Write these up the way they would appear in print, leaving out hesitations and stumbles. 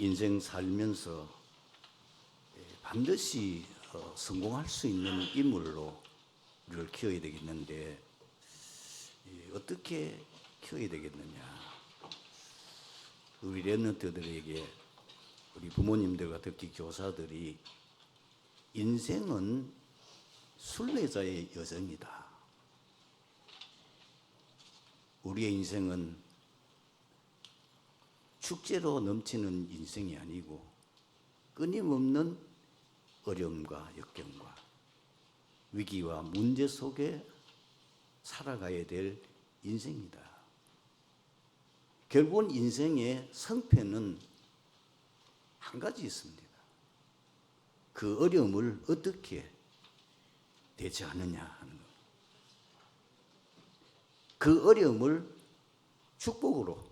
인생 살면서 반드시 성공할 수 있는 인물로 우리를 키워야 되겠는데 어떻게 키워야 되겠느냐. 우리 랩런트들에게 우리 부모님들과 특히 교사들이 인생은 순례자의 여정이다. 우리의 인생은 축제로 넘치는 인생이 아니고 끊임없는 어려움과 역경과 위기와 문제 속에 살아가야 될 인생이다. 결국은 인생의 성패는 한 가지 있습니다. 그 어려움을 어떻게 대처하느냐 하는 것. 그 어려움을 축복으로,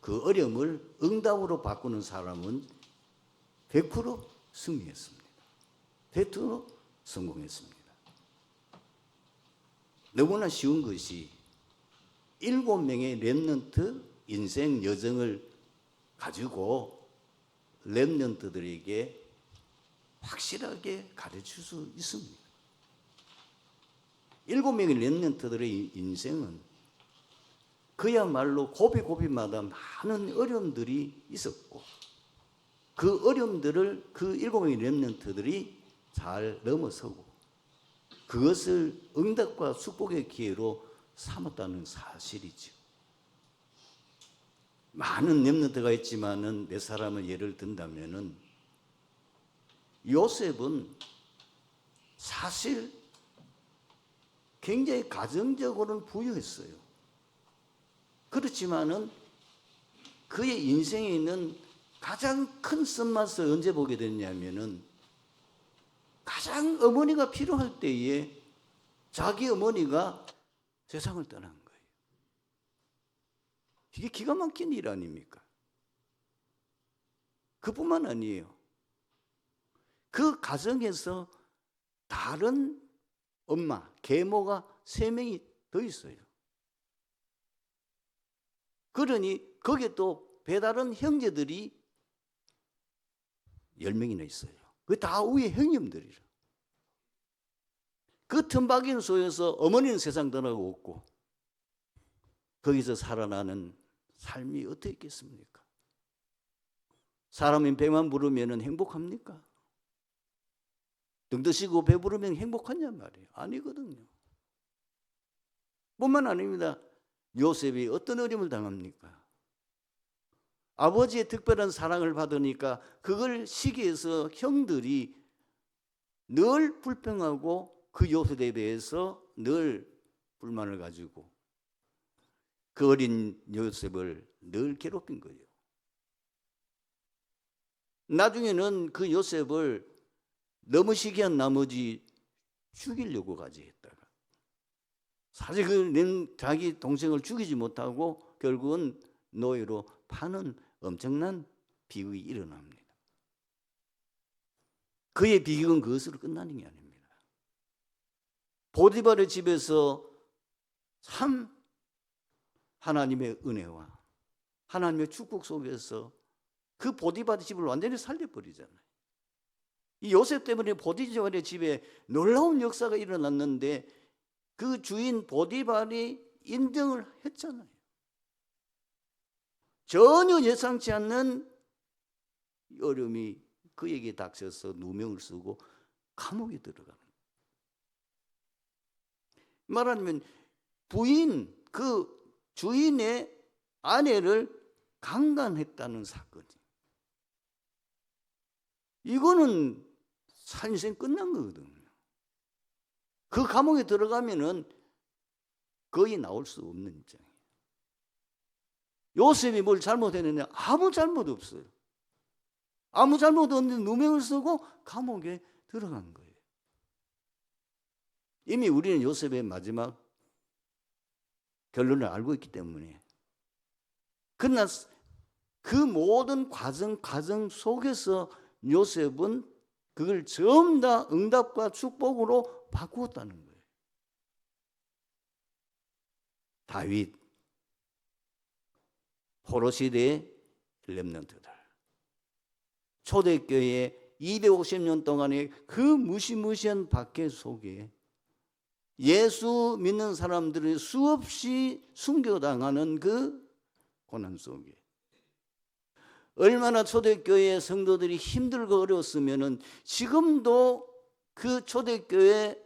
그 어려움을 응답으로 바꾸는 사람은 100% 승리했습니다. 100% 성공했습니다. 너무나 쉬운 것이 7명의 랩런트 인생 여정을 가지고 랩런트들에게 확실하게 가르칠 수 있습니다. 7명의 랩런트들의 인생은 그야말로 고비고비마다 많은 어려움들이 있었고 그 어려움들을 그 7명의 랩런트들이 잘 넘어서고 그것을 응답과 축복의 기회로 삼았다는 사실이죠. 많은 랩런트가 있지만은 몇 사람을 예를 든다면은 요셉은 사실 굉장히 가정적으로는 부유했어요. 그렇지만은 그의 인생에 있는 가장 큰 쓴맛을 언제 보게 됐냐면은 가장 어머니가 필요할 때에 자기 어머니가 세상을 떠난 거예요. 이게 기가 막힌 일 아닙니까? 그뿐만 아니에요. 그 가정에서 다른 엄마, 계모가 3명이 더 있어요. 그러니 거기에 또 배다른 형제들이 10명이나 있어요. 그 다 위에 형님들이라. 그 틈바귀는 속에서 어머니는 세상 떠나고 없고 거기서 살아나는 삶이 어떻게 있겠습니까? 사람이 배만 부르면 행복합니까? 등 드시고 배부르면 행복하냐 말이에요. 아니거든요. 뿐만 아닙니다. 요셉이 어떤 어려움을 당합니까? 아버지의 특별한 사랑을 받으니까 그걸 시기해서 형들이 늘 불평하고 그 요셉에 대해서 늘 불만을 가지고 그 어린 요셉을 늘 괴롭힌 거예요. 나중에는 그 요셉을 너무 시기한 나머지 죽이려고까지 했다가 사실 그 자기 동생을 죽이지 못하고 결국은 노예로 파는 엄청난 비극이 일어납니다. 그의 비극은 그것으로 끝나는 게 아닙니다. 보디발의 집에서 참 하나님의 은혜와 하나님의 축복 속에서 그 보디발의 집을 완전히 살려버리잖아요. 이 요셉 때문에 보디발의 집에 놀라운 역사가 일어났는데 그 주인 보디발이 인정을 했잖아요. 전혀 예상치 않는 어려움이 그에게 닥쳐서 누명을 쓰고 감옥에 들어가는 거예요. 말하자면 부인, 그 주인의 아내를 강간했다는 사건이. 이거는 인생 끝난 거거든요. 그 감옥에 들어가면은 거의 나올 수 없는 입장이에요. 요셉이 뭘 잘못했느냐? 아무 잘못 없어요. 아무 잘못 없는데 누명을 쓰고 감옥에 들어간 거예요. 이미 우리는 요셉의 마지막 결론을 알고 있기 때문에. 그러나 그 모든 과정 속에서 요셉은 그걸 전부 다 응답과 축복으로 바꾸었다는 거예요. 다윗, 포로 시대의 렘넌트들, 초대교회 250년 동안의 그 무시무시한 박해 속에 예수 믿는 사람들이 수없이 순교당하는 그 고난 속에 얼마나 초대교회 성도들이 힘들고 어려웠으면 지금도 그 초대교회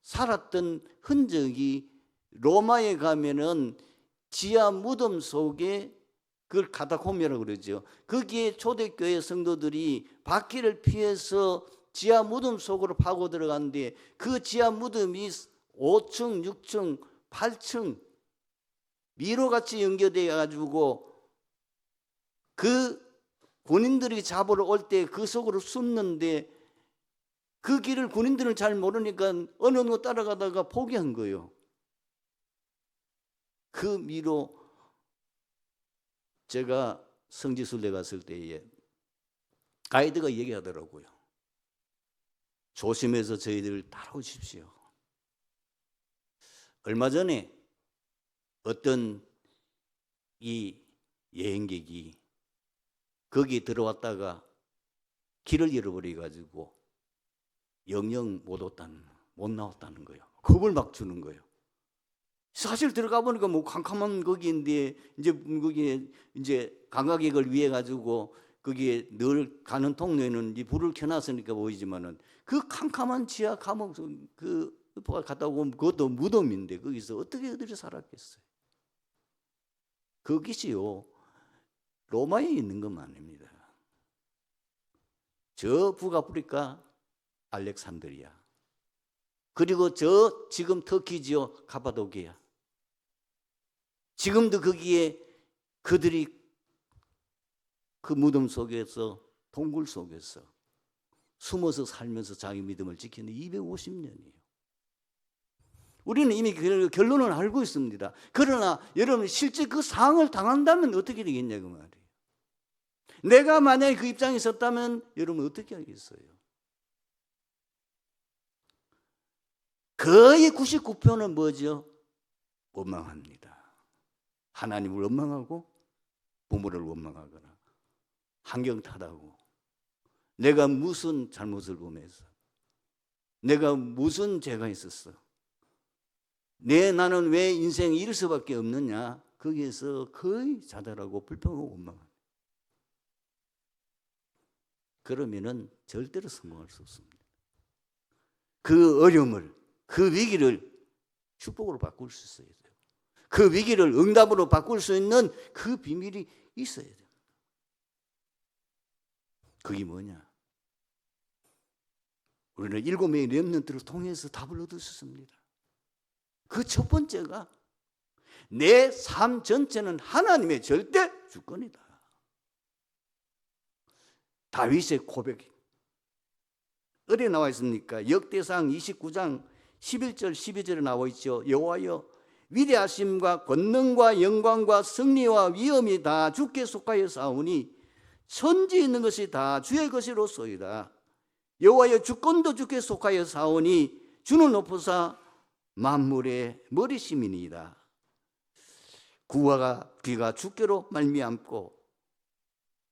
살았던 흔적이 로마에 가면은 지하 무덤 속에 그걸 카타콤이라고 그러죠. 거기에 초대교회 성도들이 박해를 피해서 지하 무덤 속으로 파고 들어갔는데 그 지하 무덤이 5층, 6층, 8층 미로같이 연결되어 가지고 그 군인들이 잡으러 올 때 그 속으로 숨는데 그 길을 군인들은 잘 모르니까 어느 거 따라가다가 포기한 거예요. 그 미로 제가 성지순례 갔을 때에 가이드가 얘기하더라고요. 조심해서 저희들 따라오십시오. 얼마 전에 어떤 이 여행객이 거기 들어왔다가 길을 잃어버려가지고 영영 못 나왔다는 거예요. 겁을 막 주는 거예요. 사실 들어가 보니까 뭐 캄캄한 거기인데 이제 거기에 이제 관광객을 위해 가지고 거기에 늘 가는 통로에는 이 불을 켜놨으니까 보이지만은 그 캄캄한 지하 감옥 그 갔다 오면 그것도 무덤인데 거기서 어떻게 애들이 살았겠어요? 그것이요 로마에 있는 것만 아닙니다. 저 북아프리카 알렉산드리아 그리고 저 지금 터키지요 카파도키아 지금도 거기에 그들이 그 무덤 속에서 동굴 속에서 숨어서 살면서 자기 믿음을 지키는 250년이에요. 우리는 이미 결론을 알고 있습니다. 그러나 여러분 실제 그 상황을 당한다면 어떻게 되겠냐 그 말이에요. 내가 만약에 그 입장에 섰다면 여러분 어떻게 하겠어요? 거의 99%는 뭐죠? 원망합니다. 하나님을 원망하고 부모를 원망하거나 환경 탓하고 내가 무슨 잘못을 범해서 내가 무슨 죄가 있었어 나는 왜 인생이 이럴 수밖에 없느냐 거기에서 거의 자살하고 불평하고 원망합니다. 그러면은 절대로 성공할 수 없습니다. 그 어려움을 그 위기를 축복으로 바꿀 수 있어야 돼요. 그 위기를 응답으로 바꿀 수 있는 그 비밀이 있어야 돼요. 그게 뭐냐? 우리는 7명의 렘넌트를 통해서 답을 얻을 수 있습니다. 그 첫 번째가 내 삶 전체는 하나님의 절대 주권이다. 다윗의 고백 어디에 나와 있습니까? 역대상 29장 11절 12절에 나와 있죠. 여호와여 위대하심과 권능과 영광과 승리와 위엄이 다 주께 속하여 싸우니 천지에 있는 것이 다 주의 것이로소이다. 여호와여 주권도 주께 속하여 싸우니 주는 높으사 만물의 머리심이니이다. 구와 귀가 주께로 말미암고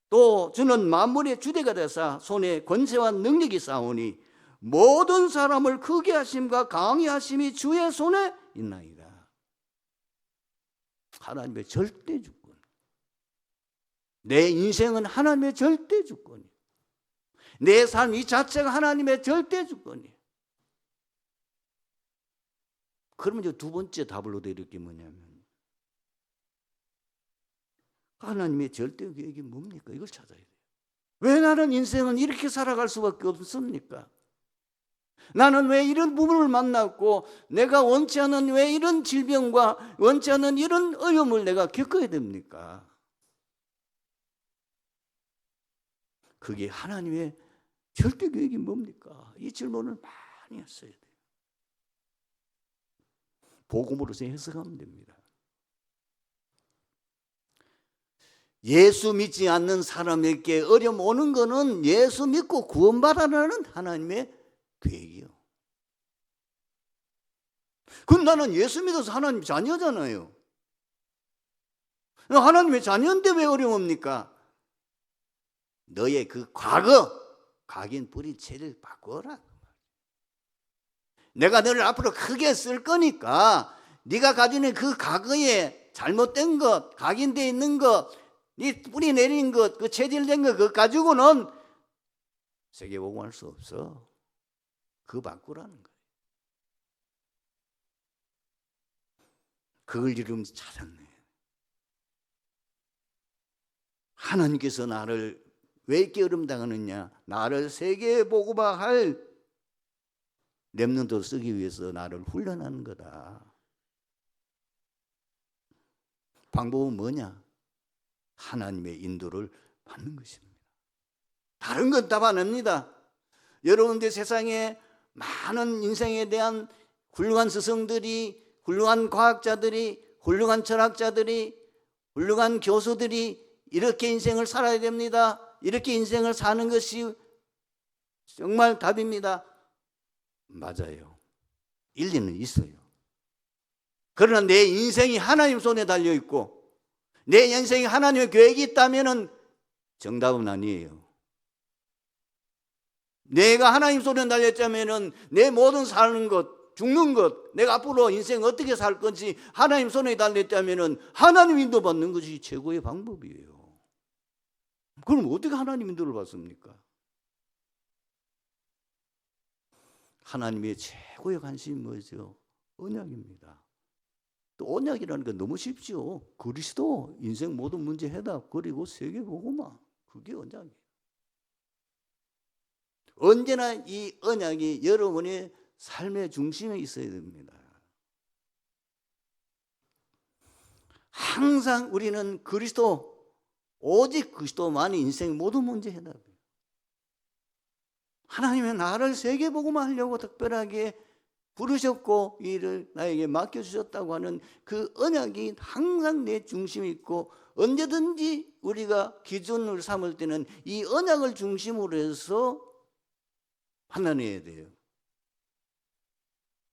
또 주는 만물의 주대가 되사 손에 권세와 능력이 싸우니 모든 사람을 크게 하심과 강하게 하심이 주의 손에 있나이다. 하나님의 절대 주권. 내 인생은 하나님의 절대 주권이에요. 내 삶 이 자체가 하나님의 절대 주권이에요. 그러면 이제 두 번째 답을 얻을 게 뭐냐면 하나님의 절대 계획이 뭡니까? 이걸 찾아야 돼요. 왜 나는 인생은 이렇게 살아갈 수밖에 없습니까? 나는 왜 이런 부분을 만났고 내가 원치 않은 왜 이런 질병과 원치 않은 이런 어려움을 내가 겪어야 됩니까? 그게 하나님의 절대 계획이 뭡니까? 이 질문을 많이 했어야 돼요. 복음으로서 해석하면 됩니다. 예수 믿지 않는 사람에게 어려움 오는 거는 예수 믿고 구원받아라는 하나님의 계획이요. 그럼 나는 예수 믿어서 하나님 자녀잖아요. 하나님의 자녀인데 왜 어려웁니까? 너의 그 과거, 각인 뿌리채를 바꿔라. 내가 너를 앞으로 크게 쓸 거니까 네가 가지는 그 과거에 잘못된 것, 각인되어 있는 것, 네 뿌리 내린 것, 그 체질된 것, 그거 가지고는 세계복음할 수 없어. 그거 바꾸라는 거예요. 그걸 이루면 찾았네. 하나님께서 나를 왜 게으름 당하느냐? 나를 세계복음화할 렘넌트로 쓰기 위해서 나를 훈련하는 거다. 방법은 뭐냐? 하나님의 인도를 받는 것입니다. 다른 건 답 안 합니다. 여러분들 세상에 많은 인생에 대한 훌륭한 스승들이, 훌륭한 과학자들이, 훌륭한 철학자들이, 훌륭한 교수들이 이렇게 인생을 살아야 됩니다. 이렇게 인생을 사는 것이 정말 답입니다. 맞아요. 일리는 있어요. 그러나 내 인생이 하나님 손에 달려 있고 내 인생이 하나님의 계획이 있다면 정답은 아니에요. 내가 하나님 손에 달렸다면 내 모든 사는 것, 죽는 것, 내가 앞으로 인생 어떻게 살 건지 하나님 손에 달렸다면 하나님 인도 받는 것이 최고의 방법이에요. 그럼 어떻게 하나님 인도를 받습니까? 하나님의 최고의 관심이 뭐죠? 언약입니다. 또 언약이라는 건 너무 쉽죠. 그리스도, 인생 모든 문제 해답, 그리고 세계복음화. 그게 언약이에요. 언제나 이 언약이 여러분의 삶의 중심에 있어야 됩니다. 항상 우리는 그리스도, 오직 그리스도만이 인생 모든 문제 해답이에요. 하나님은 나를 세계복음화 하려고 특별하게 부르셨고 이 일을 나에게 맡겨주셨다고 하는 그 언약이 항상 내 중심에 있고 언제든지 우리가 기준을 삼을 때는 이 언약을 중심으로 해서 판단해야 돼요.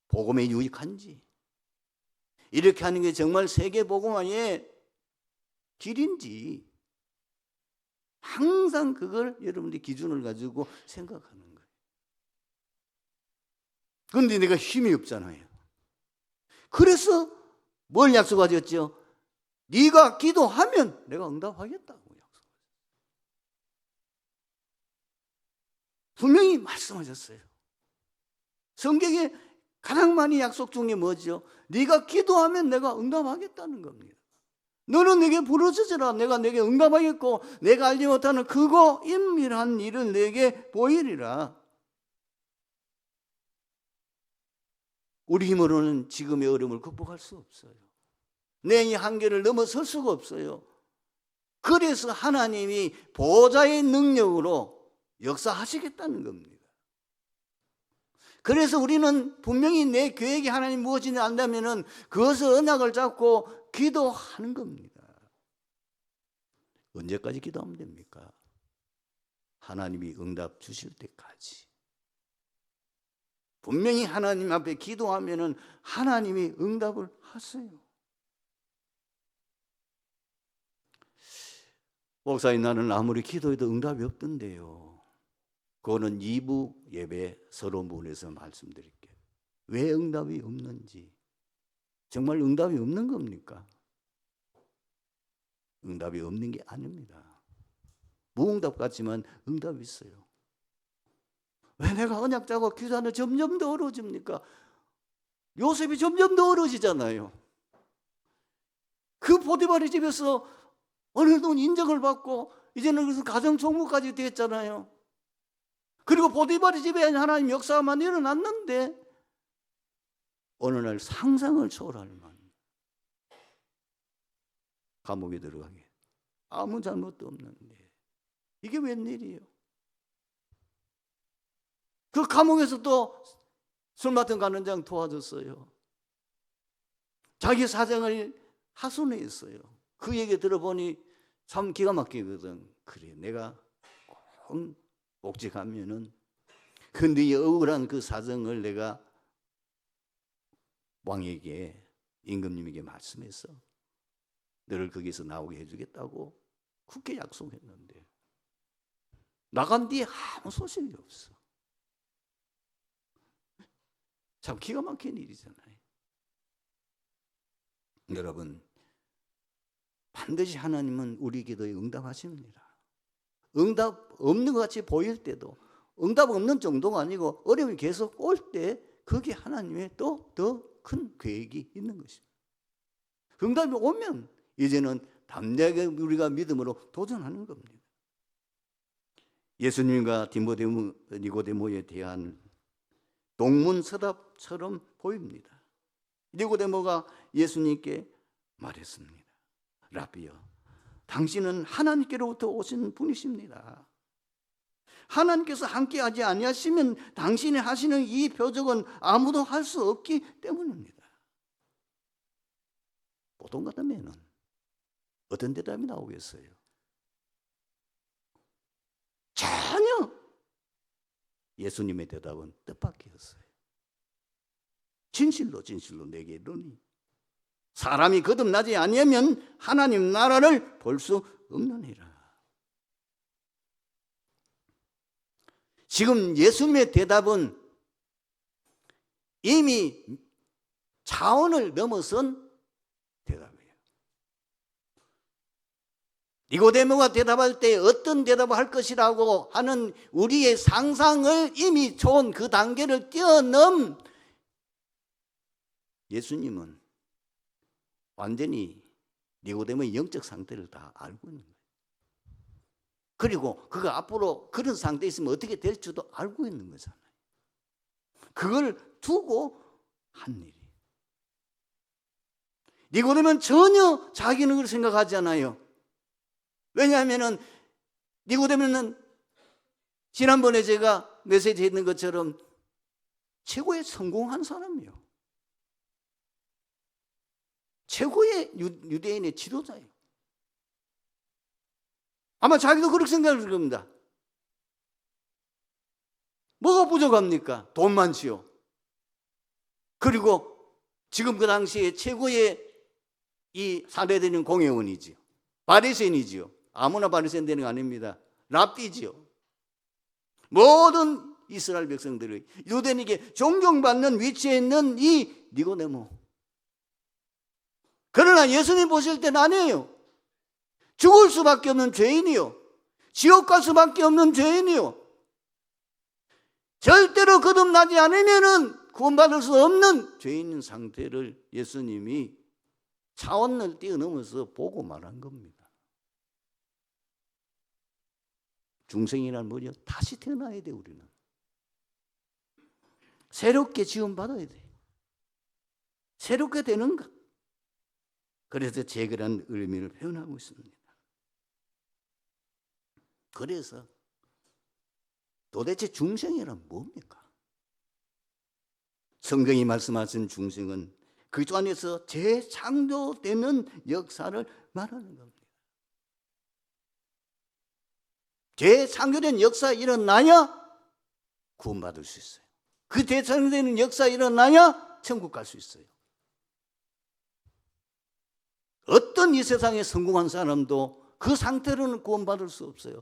복음에 유익한지, 이렇게 하는 게 정말 세계복음화의 길인지 항상 그걸 여러분들이 기준을 가지고 생각하는 거예요. 그런데 내가 힘이 없잖아요. 그래서 뭘 약속하셨죠? 네가 기도하면 내가 응답하겠다고 약속하셨어요. 분명히 말씀하셨어요. 성경에 가장 많이 약속 중에 뭐죠? 네가 기도하면 내가 응답하겠다는 겁니다. 너는 내게 부르짖으라. 내가 내게 응답하겠고 내가 알지 못하는 크고 은밀한 일을 내게 보이리라. 우리 힘으로는 지금의 어려움을 극복할 수 없어요. 내 이 한계를 넘어설 수가 없어요. 그래서 하나님이 보좌의 능력으로 역사하시겠다는 겁니다. 그래서 우리는 분명히 내 계획이 하나님 무엇인지 안다면 그것을 언약을 잡고 기도하는 겁니다. 언제까지 기도하면 됩니까? 하나님이 응답 주실 때까지. 분명히 하나님 앞에 기도하면 하나님이 응답을 하세요. 목사님, 나는 아무리 기도해도 응답이 없던데요. 그거는 2부 예배 서론 부분에서 말씀드릴게요. 왜 응답이 없는지. 정말 응답이 없는 겁니까? 응답이 없는 게 아닙니다. 무응답 같지만 응답이 있어요. 왜 내가 언약 짜고 기도하는 점점 더 어려워집니까? 요셉이 점점 더 어려워지잖아요. 그 보디발의 집에서 어느 돈 인정을 받고 이제는 그래서 가정 총무까지 됐잖아요. 그리고 보디발의 집에 하나님 역사만 일어났는데 어느 날 상상을 초월할 만 감옥에 들어가게 아무 잘못도 없는데 이게 웬일이에요? 그 감옥에서 또 술 맡은 간원장 도와줬어요. 자기 사정을 하소연했어요. 그 얘기 들어보니 참 기가 막히거든. 그래, 내가 꼭 복직하면은 근데 이 억울한 그 사정을 내가 왕에게, 임금님에게 말씀해서 너를 거기서 나오게 해주겠다고 굳게 약속했는데 나간 뒤에 아무 소식이 없어. 참 기가 막힌 일이잖아요. 여러분, 반드시 하나님은 우리 기도에 응답하십니다. 응답 없는 것 같이 보일 때도, 응답 없는 정도가 아니고 어려움이 계속 올 때 그게 하나님의 또 더 큰 계획이 있는 것입니다. 응답이 오면 이제는 담대하게 우리가 믿음으로 도전하는 겁니다. 예수님과 니고데모에 대한 동문서답처럼 보입니다. 니고데모가 예수님께 말했습니다. 라비여, 당신은 하나님께로부터 오신 분이십니다. 하나님께서 함께하지 아니하시면 당신이 하시는 이 표적은 아무도 할 수 없기 때문입니다. 보통 같으면 어떤 대답이 나오겠어요? 전혀. 예수님의 대답은 뜻밖이었어요. 진실로 내게 이르노니 사람이 거듭나지 아니하면 하나님 나라를 볼 수 없느니라. 지금 예수님의 대답은 이미 차원을 넘어선 대답이에요. 니고데모가 대답할 때 어떤 대답을 할 것이라고 하는 우리의 상상을 이미 좋은 그 단계를 뛰어넘 예수님은 완전히 니고데모의 영적 상태를 다 알고 있는 거예요. 그리고 그가 앞으로 그런 상태에 있으면 어떻게 될지도 알고 있는 거잖아요. 그걸 두고 한 일이. 니고데모는 전혀 자기는 그걸 생각하지 않아요. 왜냐하면 니고데모는 지난번에 제가 메시지 했는 것처럼 최고의 성공한 사람이에요. 최고의 유대인의 지도자예요. 아마 자기도 그렇게 생각할 겁니다. 뭐가 부족합니까? 돈 많지요. 그리고 지금 그 당시에 최고의 이 사대되는 공회원이지요. 바리새인이지요. 아무나 바리새인 되는 거 아닙니다. 랍비지요. 모든 이스라엘 백성들의 유대인에게 존경받는 위치에 있는 이 니고데모. 그러나 예수님 보실 때는 아니에요. 죽을 수밖에 없는 죄인이요. 지옥 갈 수밖에 없는 죄인이요. 절대로 거듭나지 않으면은 구원받을 수 없는 죄인 상태를 예수님이 차원을 뛰어넘어서 보고 말한 겁니다. 중생이란 뭐죠? 다시 태어나야 돼, 우리는. 새롭게 지원받아야 돼. 새롭게 되는가? 그래서 재결한 의미를 표현하고 있습니다. 그래서 도대체 중생이란 뭡니까? 성경이 말씀하신 중생은 그 안에서 재창조되는 역사를 말하는 겁니다. 재창조된 역사 일어나야 구원받을 수 있어요. 그 재창조되는 역사 일어나야 천국 갈 수 있어요. 어떤 이 세상에 성공한 사람도 그 상태로는 구원받을 수 없어요.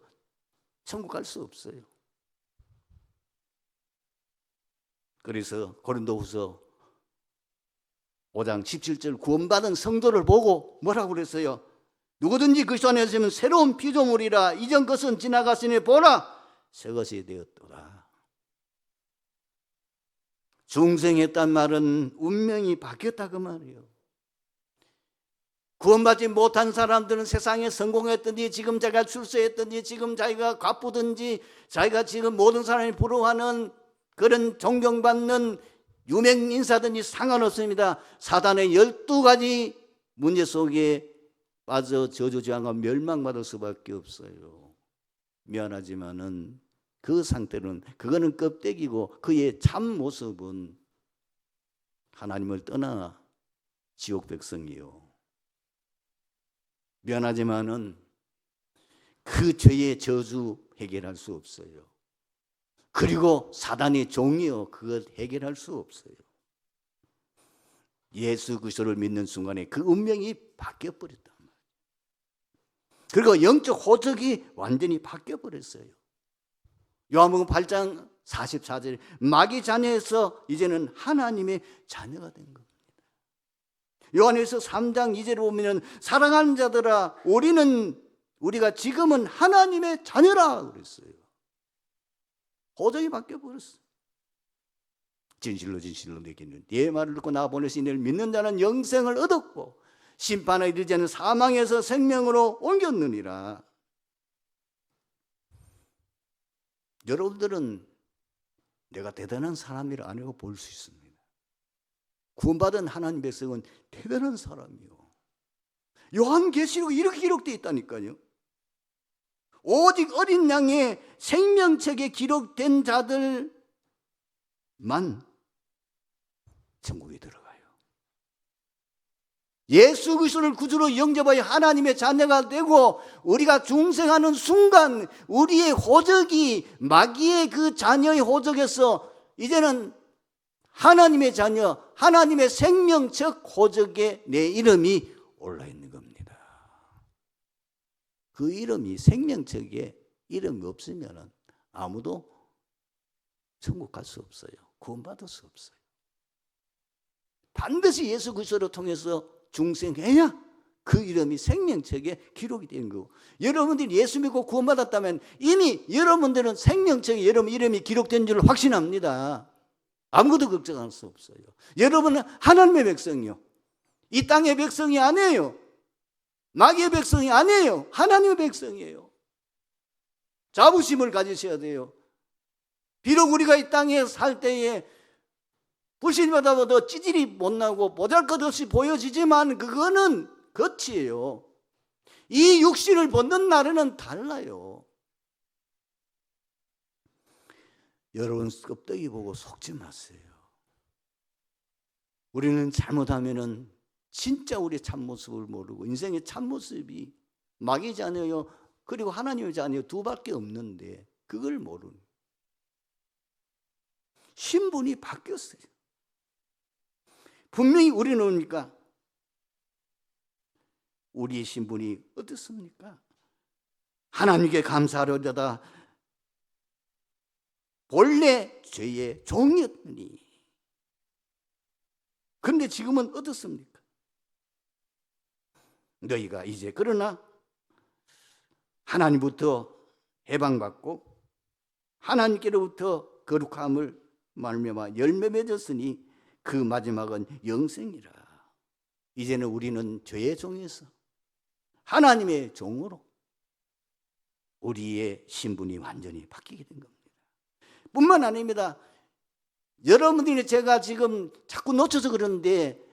천국 갈 수 없어요. 그래서 고린도후서 5장 17절 구원받은 성도를 보고 뭐라고 그랬어요? 누구든지 그리스도 안에 있으면 새로운 피조물이라 이전 것은 지나갔으니 보라 새 것이 되었도다. 중생했단 말은 운명이 바뀌었다 그 말이에요. 구원받지 못한 사람들은 세상에 성공했든지 지금 자기가 출세했든지 지금 자기가 바쁘든지 자기가 지금 모든 사람이 부러워하는 그런 존경받는 유명 인사든지 상관없습니다. 사단의 12가지 문제 속에 빠져 저주지왕과 멸망받을 수밖에 없어요. 미안하지만은 그 상태는 그거는 껍데기고 그의 참 모습은 하나님을 떠나 지옥 백성이요. 미안하지만은 그 죄의 저주 해결할 수 없어요. 그리고 사단의 종이요 그것 해결할 수 없어요. 예수 그리스도를 믿는 순간에 그 운명이 바뀌어 버렸단 말이에요. 그리고 영적 호적이 완전히 바뀌어 버렸어요. 요한복음 8장 44절에 마귀 자녀에서 이제는 하나님의 자녀가 된 겁니다. 요한일서 3장 2절에 보면 사랑하는 자들아 우리가 지금은 하나님의 자녀라 그랬어요. 호적이 바뀌어버렸어요. 진실로 진실로 내기는 네 말을 듣고 나 보내신 이를 믿는 자는 영생을 얻었고 심판에 이르지 않은 사망에서 생명으로 옮겼느니라. 여러분들은 내가 대단한 사람이라 아니고 볼 수 있습니다. 구원받은 하나님 백성은 대단한 사람이요. 요한계시록에 이렇게 기록되어 있다니까요. 오직 어린 양의 생명책에 기록된 자들만 천국에 들어가요. 예수 그리스도를 구주로 영접하여 하나님의 자녀가 되고 우리가 중생하는 순간 우리의 호적이 마귀의 그 자녀의 호적에서 이제는 하나님의 자녀, 하나님의 생명책 호적에 내 이름이 올라 있는 겁니다. 그 이름이 생명책에 이름이 없으면 아무도 천국 갈 수 없어요. 구원받을 수 없어요. 반드시 예수 그리스도를 통해서 중생해야 그 이름이 생명책에 기록이 된 거고, 여러분들이 예수 믿고 구원받았다면 이미 여러분들은 생명책에 여러분 이름이 기록된 줄 확신합니다. 아무것도 걱정할 수 없어요. 여러분은 하나님의 백성이요, 이 땅의 백성이 아니에요. 마귀의 백성이 아니에요. 하나님의 백성이에요. 자부심을 가지셔야 돼요. 비록 우리가 이 땅에 살 때에 불신받아도 찌질이 못나고 보잘것없이 보여지지만 그거는 겉이에요. 이 육신을 벗는 날에는 달라요. 여러분 껍데기 보고 속지 마세요. 우리는 잘못하면은 진짜 우리의 참모습을 모르고 인생의 참모습이 마귀 자녀요 그리고 하나님의 자녀 두 밖에 없는데 그걸 모르는, 신분이 바뀌었어요. 분명히 우리는 뭡니까? 우리의 신분이 어떻습니까? 하나님께 감사하려다 본래 죄의 종이었더니, 그런데 지금은 어떻습니까? 너희가 이제 그러나 하나님부터 해방받고 하나님께로부터 거룩함을 말미암아 열매 맺었으니 그 마지막은 영생이라. 이제는 우리는 죄의 종에서 하나님의 종으로 우리의 신분이 완전히 바뀌게 된 겁니다. 뿐만 아닙니다. 여러분들이 제가 지금 자꾸 놓쳐서 그러는데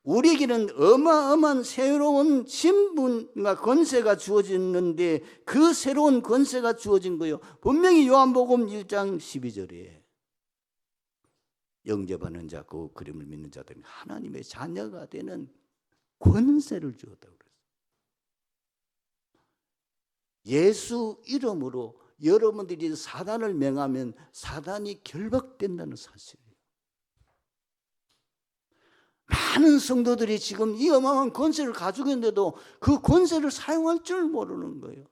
우리에게는 어마어마한 새로운 신분과 권세가 주어졌는데 그 새로운 권세가 주어진 거예요. 분명히 요한복음 1장 12절에 영접하는 자, 그 그림을 믿는 자들은 하나님의 자녀가 되는 권세를 주었다고 그랬어요. 예수 이름으로 여러분들이 사단을 맹하면 사단이 결박된다는 사실이에요. 많은 성도들이 지금 이 어마어마한 권세를 가지고 있는데도 그 권세를 사용할 줄 모르는 거예요.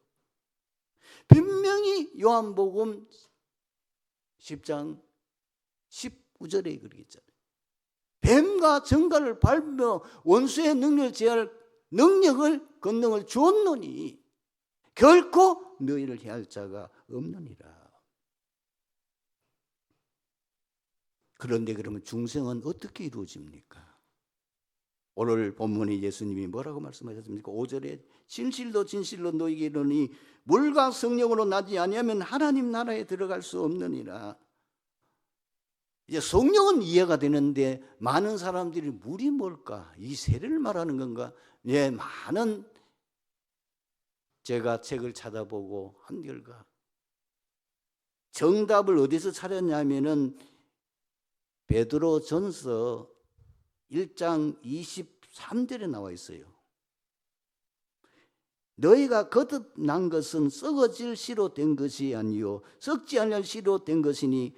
분명히 요한복음 10장 19절에 그렇게 있잖아요. 뱀과 정갈을 밟으며 원수의 능력을 제할 능력을 권능을 주었노니 결코 너희를 해할 자가 없느니라. 그런데 그러면 중생은 어떻게 이루어집니까? 오늘 본문에 예수님이 뭐라고 말씀하셨습니까? 5절에 진실로 진실로 너희에게 이르노니 물과 성령으로 나지 아니하면 하나님 나라에 들어갈 수 없느니라. 이제 성령은 이해가 되는데 많은 사람들이 물이 뭘까? 이 세례를 말하는 건가? 예, 많은 제가 책을 찾아보고 한 결과 정답을 어디서 찾았냐면은 베드로전서 1장 23절에 나와 있어요. 너희가 거듭난 것은 썩어질 씨로 된 것이 아니요 썩지 않을 씨로 된 것이니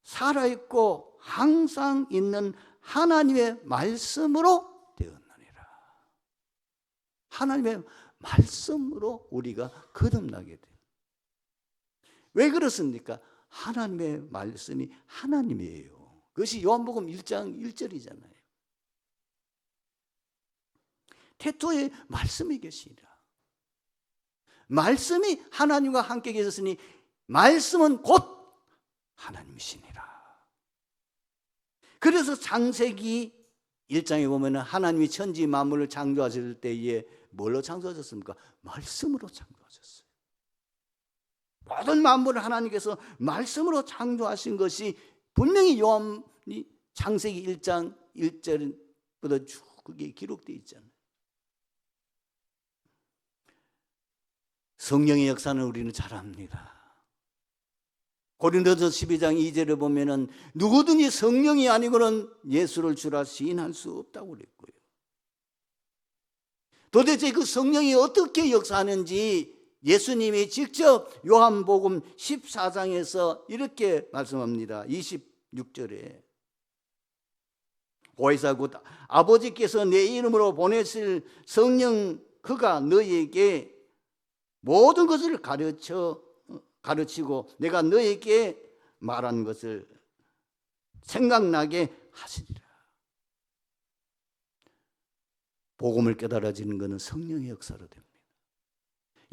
살아있고 항상 있는 하나님의 말씀으로 되었느니라. 하나님의 말씀으로 우리가 거듭나게 돼요. 왜 그렇습니까? 하나님의 말씀이 하나님이에요. 그것이 요한복음 1장 1절이잖아요. 태초에 말씀이 계시니라. 말씀이 하나님과 함께 계셨으니 말씀은 곧 하나님이시니라. 그래서 창세기 1장에 보면 하나님이 천지 만물을 창조하실 때에 뭘로 창조하셨습니까? 말씀으로 창조하셨어요. 모든 만물을 하나님께서 말씀으로 창조하신 것이 분명히 요한이 창세기 1장 1절보다 쭉 그게 기록되어 있잖아요. 성령의 역사는 우리는 잘 압니다. 고린도서 12장 2절에 보면은 누구든지 성령이 아니고는 예수를 주라 시인할 수 없다고 그랬고요. 도대체 그 성령이 어떻게 역사하는지 예수님이 직접 요한복음 14장에서 이렇게 말씀합니다. 26절에 보혜사 곧 아버지께서 내 이름으로 보내실 성령 그가 너희에게 모든 것을 가르치고 내가 너에게 말한 것을 생각나게 하시리라. 복음을 깨달아지는 것은 성령의 역사로 됩니다.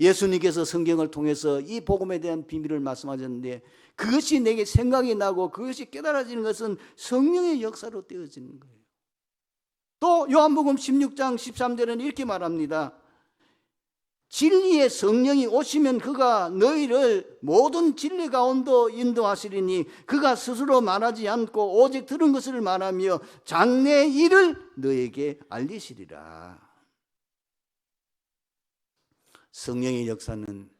예수님께서 성경을 통해서 이 복음에 대한 비밀을 말씀하셨는데 그것이 내게 생각이 나고 그것이 깨달아지는 것은 성령의 역사로 되어지는 거예요. 또 요한복음 16장 13절에는 이렇게 말합니다. 진리의 성령이 오시면 그가 너희를 모든 진리 가운데 인도하시리니 그가 스스로 말하지 않고 오직 들은 것을 말하며 장래 일을 너에게 알리시리라. 성령의 역사는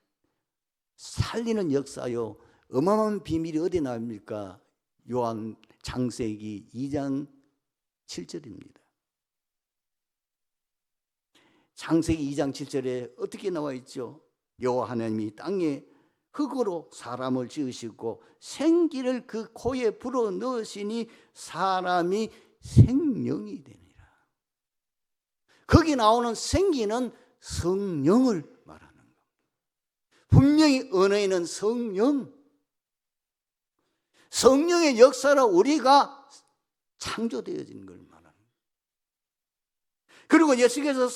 살리는 역사요. 어마어마한 비밀이 어디 나옵니까? 요한 창세기 2장 7절입니다. 창세기 2장 7절에 어떻게 나와 있죠? 여호와 하나님이 땅에 흙으로 사람을 지으시고 생기를 그 코에 불어 넣으시니 사람이 생명이 되니라. 거기 나오는 생기는 성령을 말하는 겁니다. 분명히 언어에는 성령의 역사로 우리가 창조되어진 걸 말합니다. 그리고 예수께서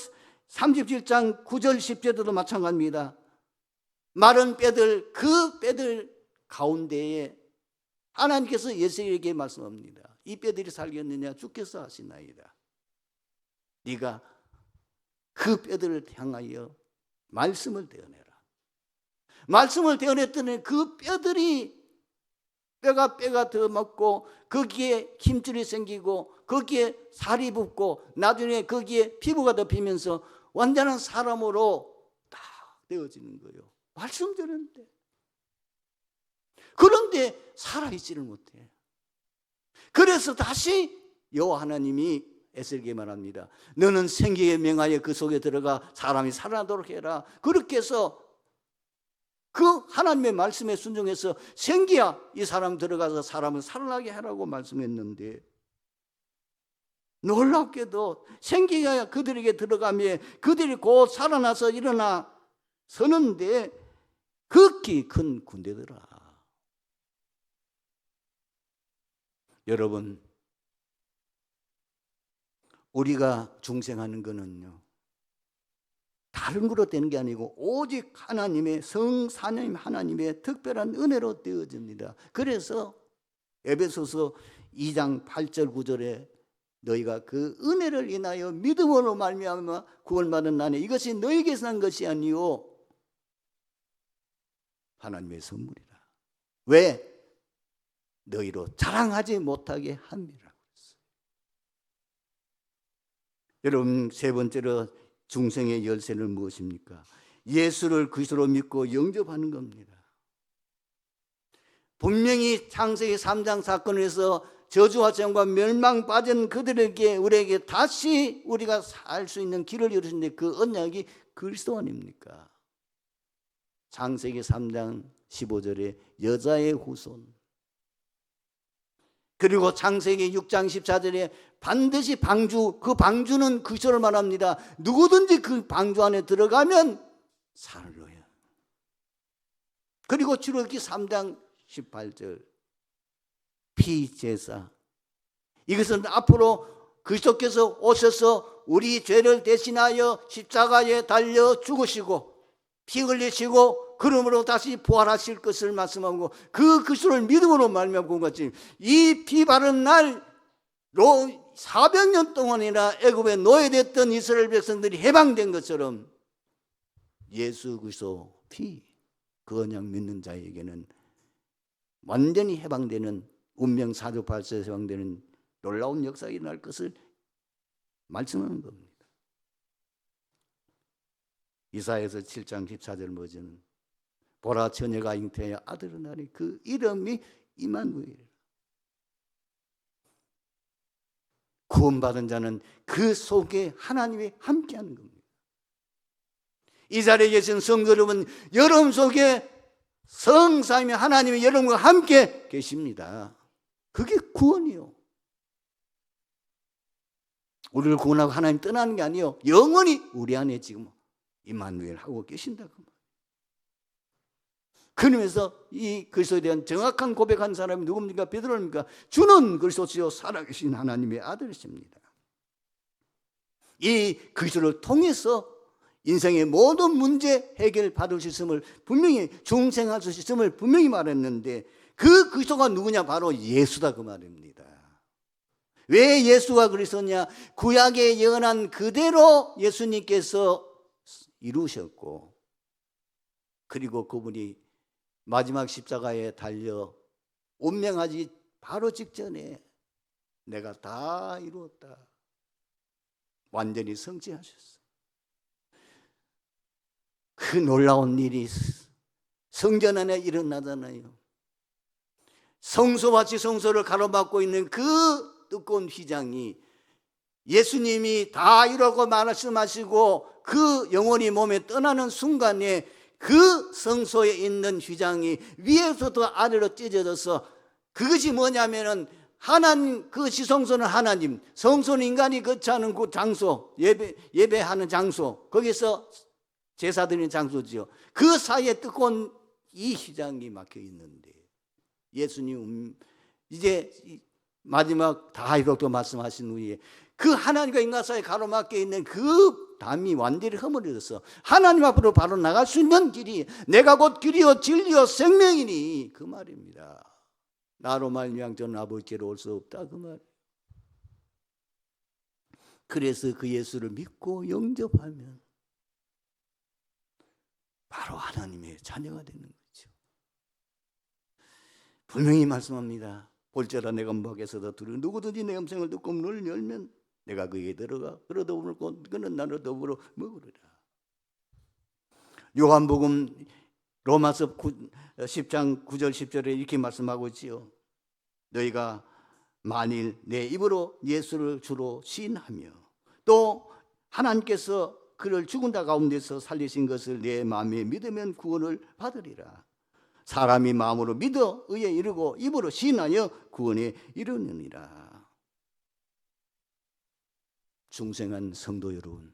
37장 9절 10절에도 마찬가지입니다. 마른 뼈들 그 뼈들 가운데에 하나님께서 예수에게 말씀합니다. 이 뼈들이 살겠느냐 주께서 하시나이다. 네가 그 뼈들을 향하여 말씀을 대어내라. 말씀을 대어냈더니 그 뼈들이 뼈가 더 먹고 거기에 힘줄이 생기고 거기에 살이 붙고 나중에 거기에 피부가 덮이면서 완전한 사람으로 딱 되어지는 거예요. 말씀드렸는데 그런데 살아있지를 못해. 그래서 다시 여호와 하나님이 에스겔에게 말합니다. 너는 생기에 명하여 그 속에 들어가 사람이 살아나도록 해라. 그렇게 해서 그 하나님의 말씀에 순종해서 생기야 이 사람 들어가서 사람을 살아나게 하라고 말씀했는데 놀랍게도 생기가 그들에게 들어가며 그들이 곧 살아나서 일어나 서는데 극히 큰 군대더라. 여러분, 우리가 중생하는 거는요 다른 거로 되는 게 아니고 오직 하나님의 성사님 하나님의 특별한 은혜로 되어집니다. 그래서 에베소서 2장 8절 9절에 너희가 그 은혜를 인하여 믿음으로 말미암아 구원받은 나니 이것이 너희에게서 난 것이 아니요 하나님의 선물이라. 왜? 너희로 자랑하지 못하게 함이라고 했어요. 여러분, 세 번째로 중생의 열쇠는 무엇입니까? 예수를 그리스도로 믿고 영접하는 겁니다. 분명히 창세기 3장 사건에서 저주와 재앙과 멸망 빠진 그들에게 우리에게 다시 우리가 살 수 있는 길을 열으신데 그 언약이 그리스도 아닙니까? 창세기 3장 15절에 여자의 후손, 그리고 창세기 6장 14절에 반드시 방주, 그 방주는 그리스도를 말합니다. 누구든지 그 방주 안에 들어가면 살을 놓아요. 그리고 출애굽기 3장 18절 피제사, 이것은 앞으로 그리스도께서 오셔서 우리 죄를 대신하여 십자가에 달려 죽으시고 피 흘리시고 그러므로 다시 부활하실 것을 말씀하고, 그 그리스도를 믿음으로 말미암아 본 것처럼 이 피 바른 날로 400년 동안이나 애굽에 노예됐던 이스라엘 백성들이 해방된 것처럼 예수 그리스도 피, 그 언약 믿는 자에게는 완전히 해방되는, 운명 사주팔자에서 해방되는 놀라운 역사가 일어날 것을 말씀하는 겁니다. 이사야서 7장 14절 버전은 보라 처녀가 잉태하여 아들을 낳으니 그 이름이 임마누엘. 구원받은 자는 그 속에 하나님이 함께하는 겁니다. 이 자리에 계신 성도 여러분, 여러분 속에 성삼위 하나님이 여러분과 함께 계십니다. 그게 구원이요. 우리를 구원하고 하나님 떠나는 게 아니에요. 영원히 우리 안에 지금 임마누엘 하고 계신다. 그러면서 이 그리스도에 대한 정확한 고백한 사람이 누굽니까? 베드로입니까? 주는 그리스도시요 살아계신 하나님의 아들이십니다. 이 그리스도를 통해서 인생의 모든 문제 해결 받을 수 있음을 분명히, 중생할 수 있음을 분명히 말했는데, 그 그리스도가 누구냐? 바로 예수다, 그 말입니다. 왜 예수가 그리스도냐? 구약의 예언한 그대로 예수님께서 이루셨고, 그리고 그분이 마지막 십자가에 달려 운명하지 바로 직전에 내가 다 이루었다, 완전히 성취하셨어. 그 놀라운 일이 성전 안에 일어나잖아요. 성소와 지성소를 가로막고 있는 그 두꺼운 휘장이 예수님이 다 이루고 말씀하시고 그 영혼이 몸에 떠나는 순간에 그 성소에 있는 휘장이 위에서부터 아래로 찢어져서, 그것이 뭐냐면은 하나님, 그 지성소는 하나님, 성소는 인간이 거처하는 그 장소, 예배하는 장소, 거기서 제사 드리는 장소지요. 그 사이에 뜨거운 이 휘장이 막혀 있는데, 예수님 이제 마지막 다 이렇게 말씀하신 후에 그 하나님과 인간 사이에 가로막혀 있는 그 담이 완전히 허물어져서 하나님 앞으로 바로 나갈 수 있는 길이, 내가 곧 길이요 진리요 생명이니, 그 말입니다. 나로 말미암아 저는 아버지께로 올 수 없다, 그 말. 그래서 그 예수를 믿고 영접하면 바로 하나님의 자녀가 되는 거죠. 분명히 말씀합니다. 볼지어다 내가 무학에서도 두루 누구든지 내 음성을 듣고 문을 열면 내가 그에게 들어가 그러다 먹고 그는 나를 더불어 먹으리라. 요한복음 로마서 10장 9절 10절에 이렇게 말씀하고 있지요. 너희가 만일 내 입으로 예수를 주로 시인하며 또 하나님께서 그를 죽은 자 가운데서 살리신 것을 내 마음에 믿으면 구원을 받으리라. 사람이 마음으로 믿어 의에 이르고 입으로 시인하여 구원에 이르느니라. 중생한 성도 여러분,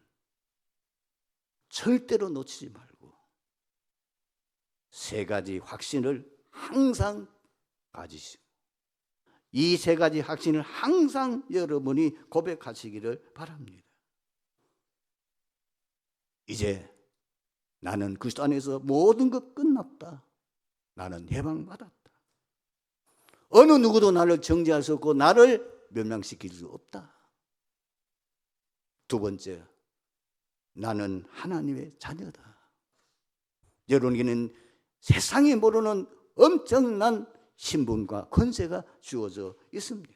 절대로 놓치지 말고 세 가지 확신을 항상 가지시고, 이 세 가지 확신을 항상 여러분이 고백하시기를 바랍니다. 이제 나는 그리스도 안에서 모든 것 끝났다. 나는 해방받았다. 어느 누구도 나를 정죄할 수 없고 나를 멸망시킬 수 없다. 두 번째, 나는 하나님의 자녀다. 여러분에게는 세상이 모르는 엄청난 신분과 권세가 주어져 있습니다.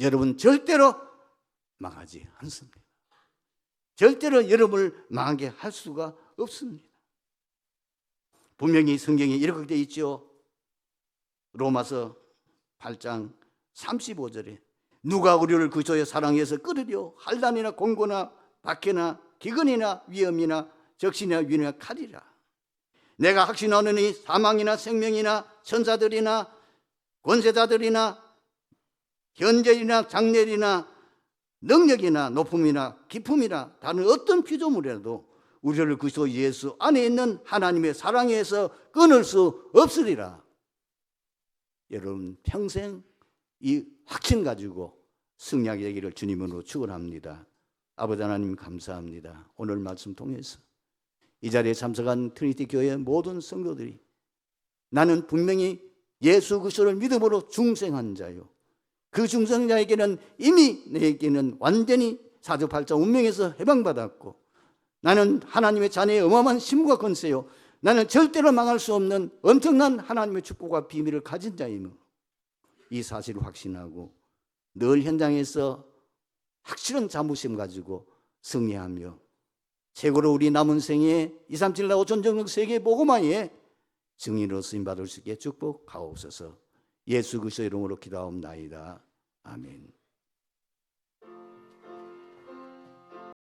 여러분 절대로 망하지 않습니다. 절대로 여러분을 망하게 할 수가 없습니다. 분명히 성경에 이렇게 되어 있죠. 로마서 8장 35절에 누가 우리를 그리스도의 사랑에서 끌으려 환난이나 공고나 박해나 기근이나 위험이나 적신이나 위나 칼이라. 내가 확신하노니 사망이나 생명이나 천사들이나 권세자들이나 현재이나 장래이나 능력이나 높음이나 깊음이나 다른 어떤 피조물이라도 우리를 그리스도 예수 안에 있는 하나님의 사랑에서 끊을 수 없으리라. 여러분 평생 이 확신 가지고 승리하게 되기를 주님으로 축원합니다. 아버지 하나님 감사합니다. 오늘 말씀 통해서 이 자리에 참석한 트리니티 교회의 모든 성도들이 나는 분명히 예수 그리스도를 믿음으로 중생한 자요, 그 중생자에게는 이미 내게는 완전히 사주팔자 운명에서 해방받았고 나는 하나님의 자녀의 어마어마한 신분과 권세요, 나는 절대로 망할 수 없는 엄청난 하나님의 축복과 비밀을 가진 자임을 이 사실을 확신하고 늘 현장에서 확실한 자부심 가지고 승리하며 최고로 우리 남은 생에 237나 5천 정도 세계 복음화에 증인으로 쓰임받을 수 있게 축복하옵소서. 예수 그리스도의 이름으로 기도하옵나이다. 아멘.